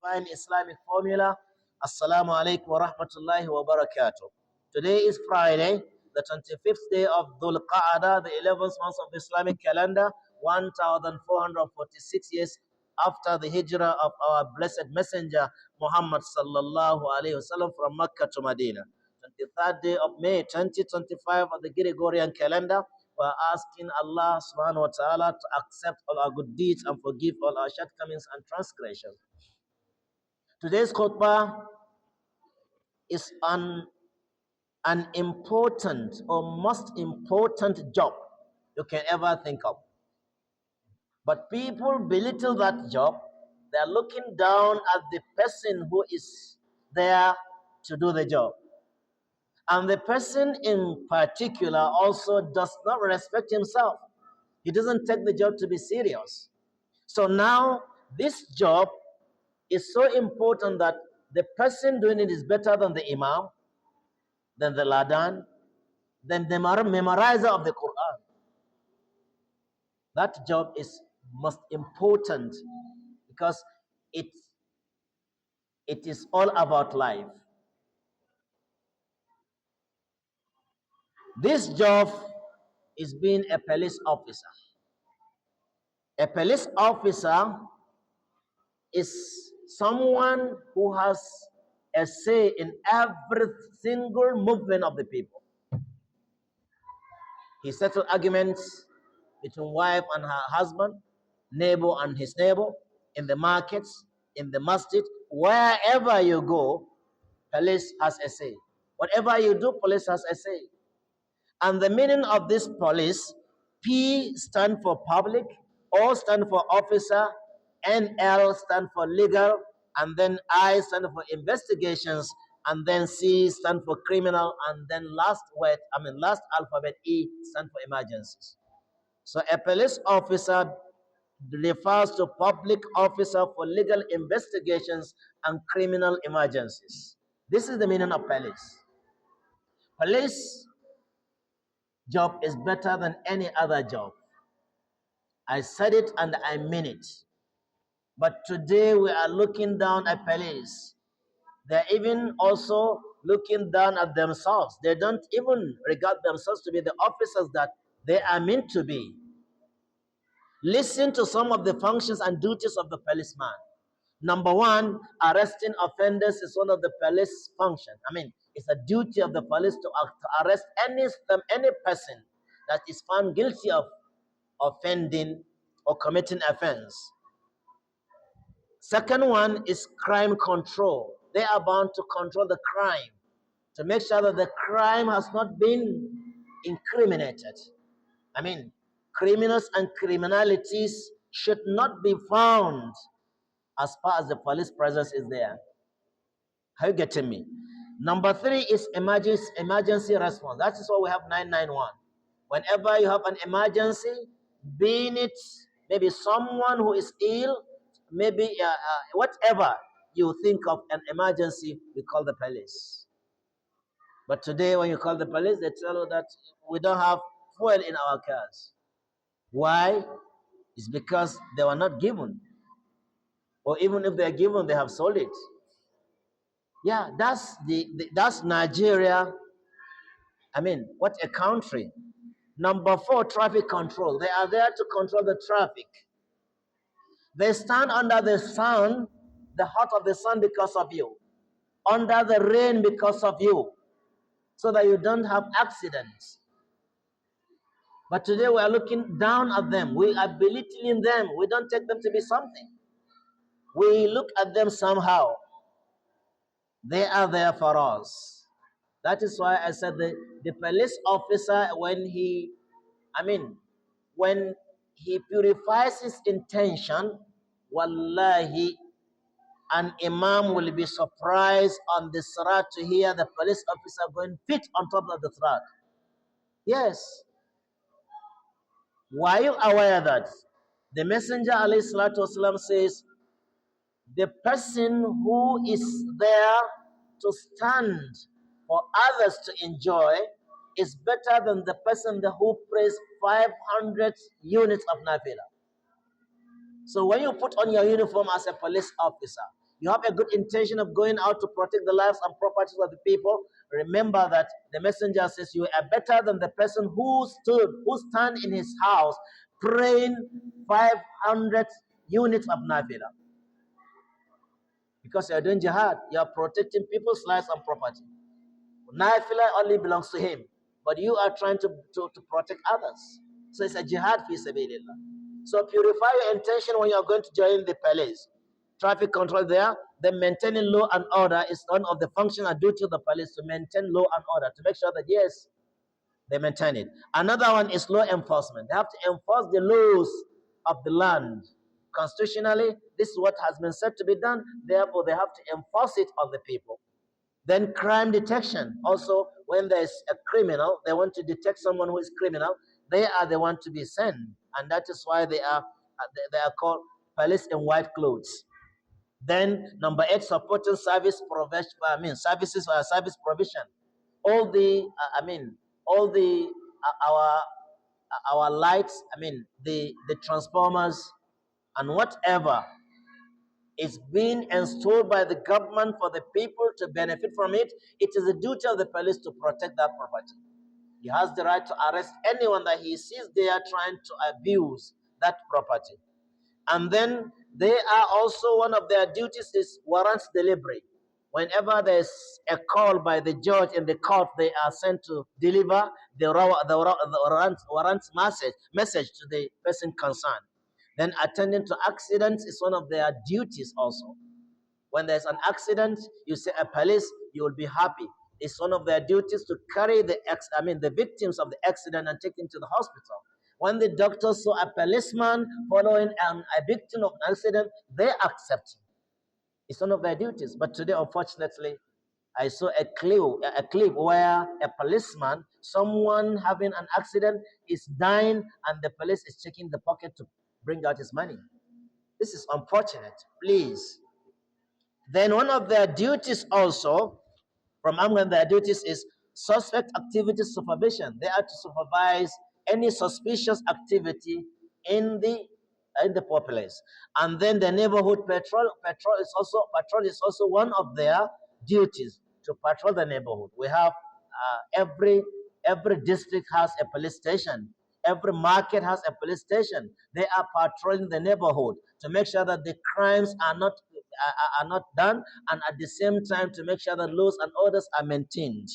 fine Islamic formula. Assalamu alaikum wa rahmatullahi wa barakatuh. Today is Friday, the 25th day of Dhul-Qa'adah, the 11th month of the Islamic calendar, 1446 years after the hijrah of our blessed messenger Muhammad sallallahu alaihi wasallam from Mecca to Medina. 23rd day of May 2025 of the Gregorian calendar. We're asking Allah subhanahu wa ta'ala to accept all our good deeds and forgive all our shortcomings and transgressions. Today's khutbah is on an important or most important job you can ever think of. But people belittle that job. They are looking down at the person who is there to do the job. And the person in particular also does not respect himself. He doesn't take the job to be serious. So now this job is so important that the person doing it is better than the imam, than the ladan, than the memorizer of the Quran. That job is most important because it is all about life. This job is being a police officer. A police officer is someone who has a say in every single movement of the people. He settles arguments between wife and her husband, neighbor and his neighbor, in the markets, in the masjid, wherever you go, police has a say. Whatever you do, police has a say. And the meaning of this police, P stand for public, O stand for officer, NL stand for legal, and then I stand for investigations, and then C stand for criminal, and then last alphabet E stand for emergencies. So a police officer refers to public officer for legal investigations and criminal emergencies. This is the meaning of police. Police job is better than any other job. I said it and I mean it. But today we are looking down at police. They're even also looking down at themselves. They don't even regard themselves to be the officers that they are meant to be. Listen to some of the functions and duties of the policeman. Number one, arresting offenders is one of the police functions. It's a duty of the police to arrest any person that is found guilty of offending or committing offense. Second one is crime control. They are bound to control the crime, to make sure that the crime has not been incriminated. Criminals and criminalities should not be found as far as the police presence is there. Are you getting me? Number three is emergency response. That is why we have 991. Whenever you have an emergency, being it maybe someone who is ill, maybe whatever you think of an emergency, we call the police. But today when you call the police, they tell you that we don't have fuel in our cars. Why? It's because they were not given. Or even if they are given, they have sold it. Yeah, that's Nigeria. What a country. Number four, traffic control. They are there to control the traffic. They stand under the sun, the hot of the sun because of you, under the rain because of you, so that you don't have accidents. But today we are looking down at them. We are belittling them. We don't take them to be something. We look at them somehow. They are there for us. That is why I said the police officer, when he purifies his intention, wallahi, an imam will be surprised on the sirat to hear the police officer going fit on top of the sirat. Yes. Were you aware that the Messenger alayhi salatu wasalam says, the person who is there to stand for others to enjoy is better than the person who prays 500 units of nafila. So when you put on your uniform as a police officer, you have a good intention of going out to protect the lives and properties of the people, remember that the messenger says you are better than the person who stand in his house praying 500 units of nafila. Because you are doing jihad, you are protecting people's lives and property. Nafila only belongs to him, but you are trying to protect others. So it's a jihad fi sabilillah. So purify your intention when you are going to join the police. Traffic control there, then maintaining law and order is one of the function and duty of the police, to maintain law and order, to make sure that yes, they maintain it. Another one is law enforcement. They have to enforce the laws of the land. Constitutionally, this is what has been said to be done, therefore they have to enforce it on the people. Then crime detection. Also, when there is a criminal, they want to detect someone who is criminal, they are the one to be sent. And that is why they are called police in white clothes. Then number 8, supporting service provision. Service provision. All the our lights. The transformers and whatever is being installed by the government for the people to benefit from it. It is the duty of the police to protect that property. He has the right to arrest anyone that he sees there trying to abuse that property. And then they are also, one of their duties is warrants delivery. Whenever there's a call by the judge in the court, they are sent to deliver the warrants message to the person concerned. Then attending to accidents is one of their duties also. When there's an accident, you say a police, you will be happy. It's one of their duties to carry the victims of the accident and take them to the hospital. When the doctors saw a policeman following a victim of an accident, they accept him. It's one of their duties. But today, unfortunately, I saw a clip where a policeman, someone having an accident, is dying, and the police is checking the pocket to bring out his money. This is unfortunate. Please. Then one of their duties also, from among their duties, is suspect activity supervision. They are to supervise any suspicious activity in the populace. And then the neighborhood patrol is also one of their duties, to patrol the neighborhood. We have every district has a police station. Every market has a police station. They are patrolling the neighborhood to make sure that the crimes are not done, and at the same time to make sure that laws and orders are maintained.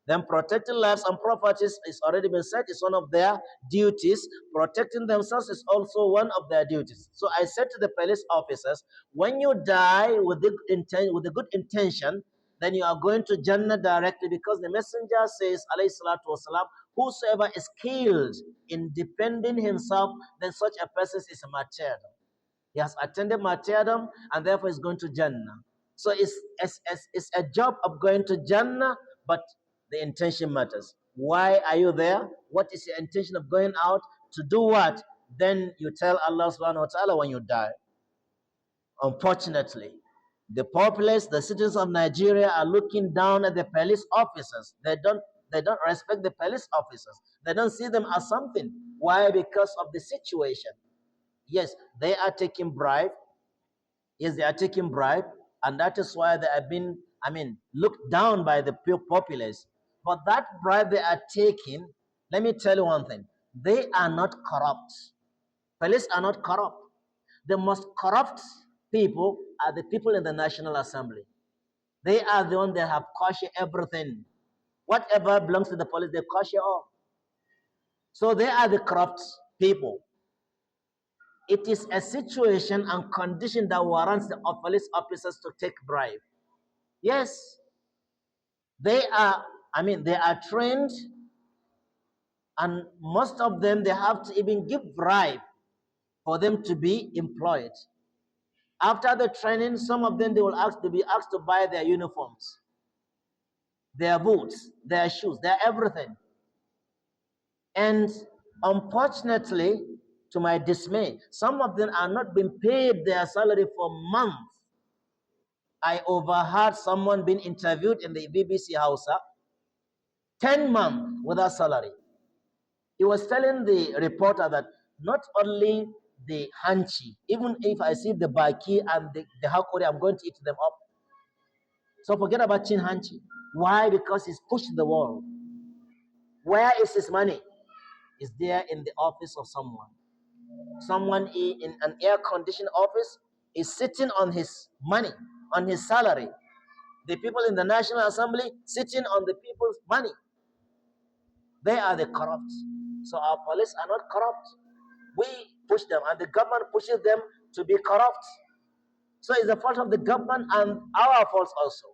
Then protecting lives and properties is already been said, is one of their duties. Protecting themselves is also one of their duties. So I said to the police officers, when you die with a good intention, then you are going to Jannah directly, because the messenger says, alayhi salatu wasalam, whosoever is killed in defending himself, then such a person is a martyrdom. He has attended martyrdom, and therefore is going to Jannah. So it's a job of going to Jannah, but the intention matters. Why are you there? What is your intention of going out? To do what? Then you tell Allah subhanahu wa ta'ala when you die. Unfortunately, the populace, the citizens of Nigeria, are looking down at the police officers. They don't respect the police officers. They don't see them as something. Why? Because of the situation. Yes, they are taking bribe. Yes, they are taking bribe, and that is why they have been, looked down by the populace. But that bribe they are taking, let me tell you one thing: they are not corrupt. Police are not corrupt. The most corrupt people are the people in the National Assembly. They are the ones that have caution everything. Whatever belongs to the police, they caution all. So they are the corrupt people. It is a situation and condition that warrants the police officers to take bribe. Yes, they are trained, and most of them, they have to even give bribe for them to be employed. After the training, some of them, they will be asked to buy their uniforms, their boots, their shoes, their everything. And unfortunately, to my dismay, some of them are not being paid their salary for months. I overheard someone being interviewed in the BBC Hausa, 10 months without salary. He was telling the reporter that not only the hanchi. Even if I see the baki and the hakori, I'm going to eat them up. So forget about chin hanchi. Why? Because he's pushed the wall. Where is his money? Is there in the office of someone. Someone in an air-conditioned office is sitting on his money, on his salary. The people in the National Assembly sitting on the people's money. They are the corrupt. So our police are not corrupt. We push them, and the government pushes them to be corrupt. So it's the fault of the government and our fault also.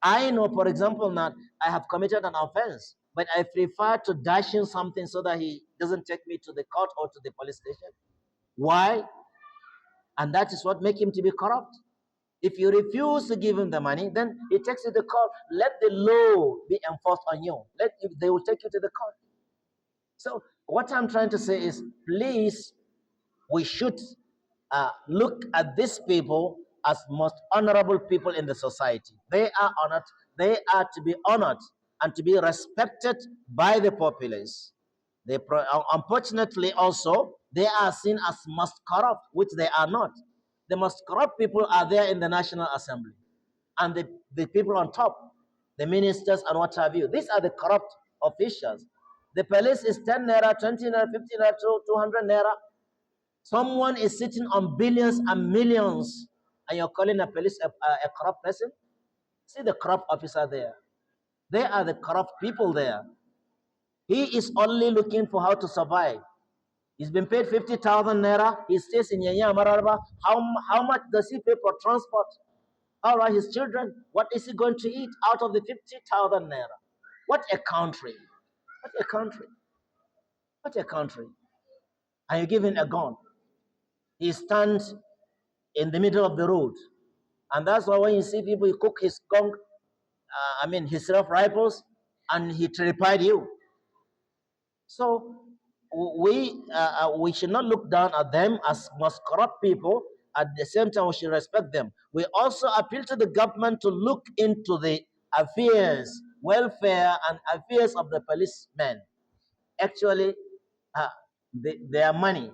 I know, for example, that I have committed an offense, but I prefer to dash in something so that he doesn't take me to the court or to the police station. Why? And that is what makes him to be corrupt. If you refuse to give him the money, then he takes you to court. Let the law be enforced on you. They will take you to the court. So what I'm trying to say is, please, we should look at these people as most honorable people in the society. They are honored. They are to be honored and to be respected by the populace. Unfortunately, also, they are seen as most corrupt, which they are not. The most corrupt people are there in the National Assembly, and the people on top, the ministers and what have you. These are the corrupt officials. The police is 10 naira, 20 naira, 50 naira, 200 naira. Someone is sitting on billions and millions, and you're calling a police a corrupt person? See the corrupt officer there. They are the corrupt people there. He is only looking for how to survive. He's been paid 50,000 naira. He stays in Yanya Mararaba. How much does he pay for transport? How are his children? What is he going to eat out of the 50,000 naira? What a country. What a country. What a country. And you give him a gun. He stands in the middle of the road. And that's why when you see people, he cook his gong, his self rifles, and he terrified you. So we should not look down at them as most corrupt people. At the same time, we should respect them. We also appeal to the government to look into the affairs, welfare, and affairs of the policemen. Actually, their money.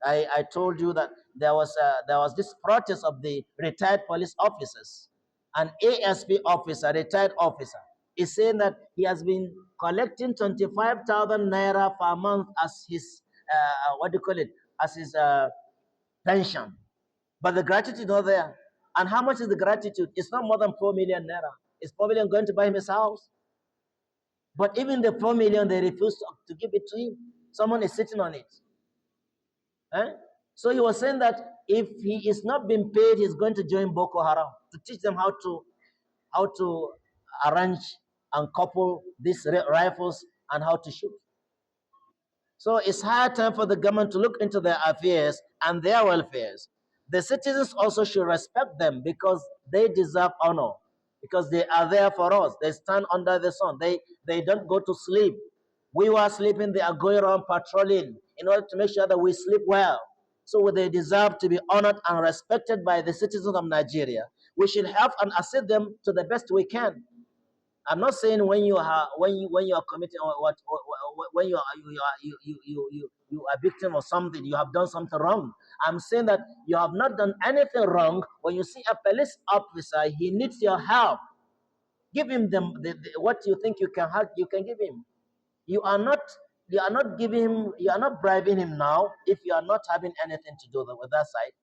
I told you that there was this protest of the retired police officers. An ASP officer, retired officer, is saying that he has been collecting 25,000 naira per month as his as his pension, but the gratitude is not there. And how much is the gratitude? It's not more than 4 million naira. Is 4 million going to buy him his house? But even the 4 million, they refuse to give it to him. Someone is sitting on it. Eh? So he was saying that if he is not being paid, he's going to join Boko Haram to teach them how to arrange and couple these rifles and how to shoot. So it's high time for the government to look into their affairs and their welfares. The citizens also should respect them because they deserve honor, because they are there for us. They stand under the sun. They don't go to sleep. We were sleeping, they are going around patrolling in order to make sure that we sleep well. So they deserve to be honored and respected by the citizens of Nigeria. We should help and assist them to the best we can. I'm not saying when you are committing when you are victim of something, you have done something wrong. I'm saying that you have not done anything wrong. When you see a police officer, he needs your help. Give him what you think you can help. You can give him. You are not giving him. You are not bribing him now if you are not having anything to do with that side.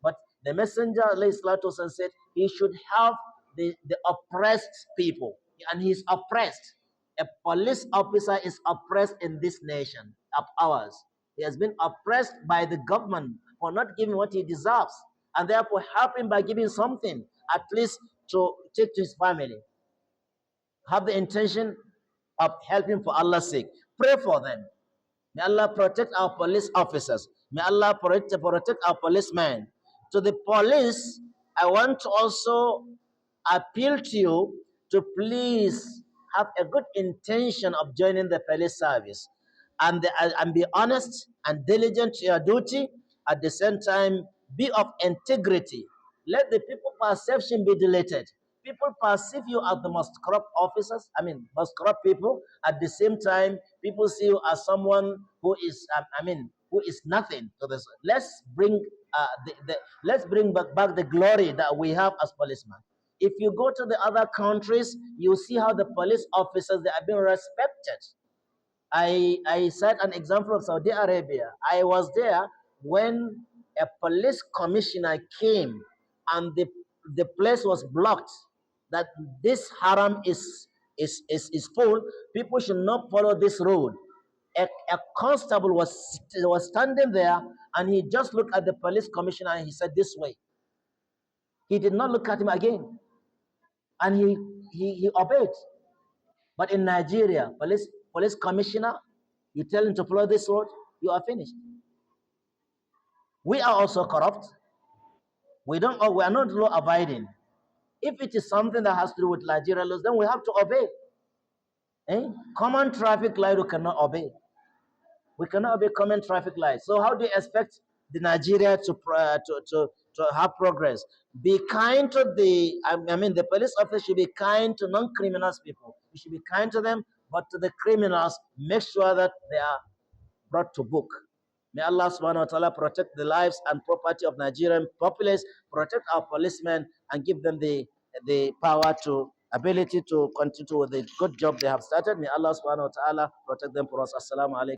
But the messenger, alayhi salatu wasallam, said he should help the oppressed people, and he's oppressed. A police officer is oppressed in this nation of ours. He has been oppressed by the government for not giving what he deserves, and therefore help him by giving something, at least to take to his family. Have the intention of helping for Allah's sake. Pray for them. May Allah protect our police officers. May Allah protect our policemen. To the police, I want to also appeal to you to please have a good intention of joining the police service, and be honest and diligent to your duty. At the same time, be of integrity. Let the people perception be deleted. People perceive you as the most corrupt officers, most corrupt people. At the same time, people see you as someone who is, who is nothing to this. Let's bring let's bring back the glory that we have as policemen. If you go to the other countries, you see how the police officers they are being respected. I set an example of Saudi Arabia. I was there when a police commissioner came and the place was blocked that this haram is full. People should not follow this road. A constable was standing there and he just looked at the police commissioner and he said this way. He did not look at him again and he obeyed. But in Nigeria, police commissioner, you tell him to follow this road, you are finished. We are also corrupt. We are not law abiding. If it is something that has to do with Nigeria laws, then we have to obey. Common traffic light we cannot obey. We cannot obey common traffic lights. So how do you expect the Nigeria to have progress? Be kind to the police officer should be kind to non-criminals people. You should be kind to them, but to the criminals, make sure that they are brought to book. May Allah subhanahu wa ta'ala protect the lives and property of Nigerian populace, protect our policemen, and give them the power to ability to continue with the good job they have started. May Allah subhanahu wa ta'ala protect them for us. Assalamu alaikum.